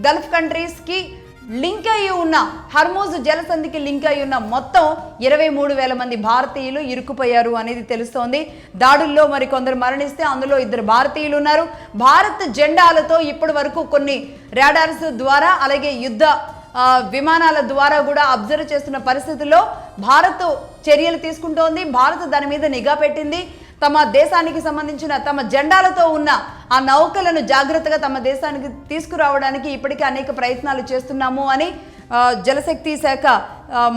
Gulf కంట్రీస్కి link అయి ఉన్న హర్మూజ్ జలసంధికి లింక్ అయి ఉన్న మొత్తం 23,000 మంది భారతీయులు ఇరుక్కుపోయారు అనేది తెలుస్తోంది. దాడుల్లో మరి కొందరు మరణిస్తే అందులో 2 భారతీయులు ఉన్నారు. భారత్ జెండాలతో ఇప్పటి వరకు కొన్ని రాడార్స్ ద్వారా అలాగే యుద్ధ విమానాల ద్వారా కూడా అబ్జర్వ్ చేస్తున్న పరిస్థితుల్లో భారత్ చర్యలు తీసుకుంటోంది. భారత్ దాని మీద నిఘా పెట్టింది. తమ దేశానికి సంబంధించిన తమ జెండాలతో ఉన్న ఆ నౌకలను జాగ్రత్తగా తమ దేశానికి తీసుకురావడానికి ఇప్పటికే అనేక ప్రయత్నాలు చేస్తున్నాము అని జలశక్తి శాఖ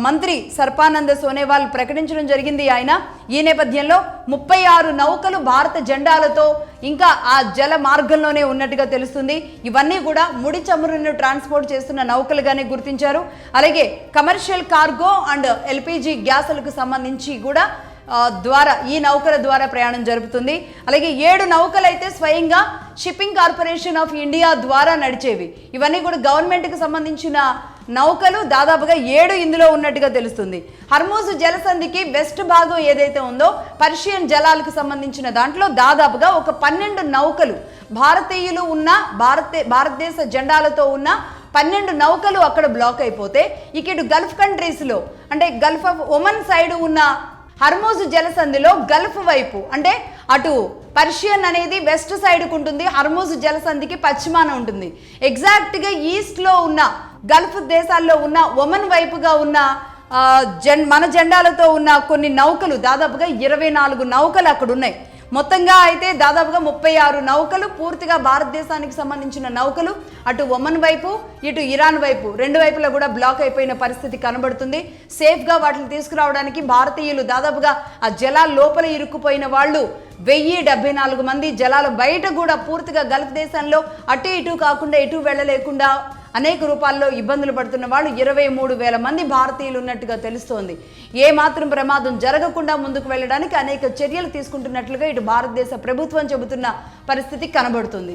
మంత్రి సర్పానంద సోనోవాల్ ప్రకటించడం జరిగింది. ఆయన ఈ నేపథ్యంలో 36 నౌకలు భారత జెండాలతో ఇంకా ఆ జల మార్గంలోనే ఉన్నట్టుగా తెలుస్తుంది. ఇవన్నీ కూడా ముడి చమురును ట్రాన్స్పోర్ట్ చేస్తున్న నౌకలుగానే గుర్తించారు. అలాగే కమర్షియల్ కార్గో అండ్ ఎల్పిజి గ్యాసులకు సంబంధించి కూడా ద్వారా ఈ నౌకల ద్వారా ప్రయాణం జరుపుతుంది. అలాగే 7 నౌకలు అయితే స్వయంగా షిప్పింగ్ కార్పొరేషన్ ఆఫ్ ఇండియా ద్వారా నడిచేవి. ఇవన్నీ కూడా గవర్నమెంట్కి సంబంధించిన నౌకలు. దాదాపుగా 7 ఇందులో ఉన్నట్టుగా తెలుస్తుంది. హర్మూజ్ జలసంధికి వెస్ట్ భాగం ఏదైతే ఉందో పర్షియన్ జలాలకు సంబంధించిన దాంట్లో దాదాపుగా ఒక 12 నౌకలు భారతీయులు ఉన్న భారతదేశ జెండాలతో ఉన్న 12 నౌకలు అక్కడ బ్లాక్ అయిపోతే ఇటు గల్ఫ్ కంట్రీస్లో అంటే గల్ఫ్ ఆఫ్ ఒమన్ సైడ్ ఉన్న హర్మూజ్ జలసంధిలో గల్ఫ్ వైపు అంటే అటు పర్షియన్ అనేది వెస్ట్ సైడ్కు ఉంటుంది, హర్మూజ్ జలసంధికి పశ్చిమాన ఉంటుంది. ఎగ్జాక్ట్గా ఈస్ట్లో ఉన్న గల్ఫ్ దేశాల్లో ఉన్న ఒమన్ వైపుగా ఉన్న మన జెండాలతో ఉన్న కొన్ని నౌకలు దాదాపుగా 24 నౌకలు అక్కడ ఉన్నాయి. మొత్తంగా అయితే దాదాపుగా 36 నౌకలు పూర్తిగా భారతదేశానికి సంబంధించిన నౌకలు అటు ఒమన్ వైపు ఇటు ఇరాన్ వైపు 2 వైపులా కూడా బ్లాక్ అయిపోయిన పరిస్థితి కనబడుతుంది. సేఫ్గా వాటిని తీసుకురావడానికి భారతీయులు దాదాపుగా ఆ జలాల లోపల ఇరుక్కుపోయిన వాళ్ళు 1074 మంది, జలాల బయట కూడా పూర్తిగా గల్ఫ్ దేశంలో అటు ఇటు కాకుండా ఎటు వెళ్ళలేకుండా అనేక రూపాల్లో ఇబ్బందులు పడుతున్న వాళ్ళు 23,000 మంది భారతీయులు ఉన్నట్టుగా తెలుస్తోంది. ఏ మాత్రం ప్రమాదం జరగకుండా ముందుకు వెళ్ళడానికి అనేక చర్యలు తీసుకుంటున్నట్లుగా ఇటు భారతదేశ ప్రభుత్వం చెబుతున్న పరిస్థితి కనబడుతుంది.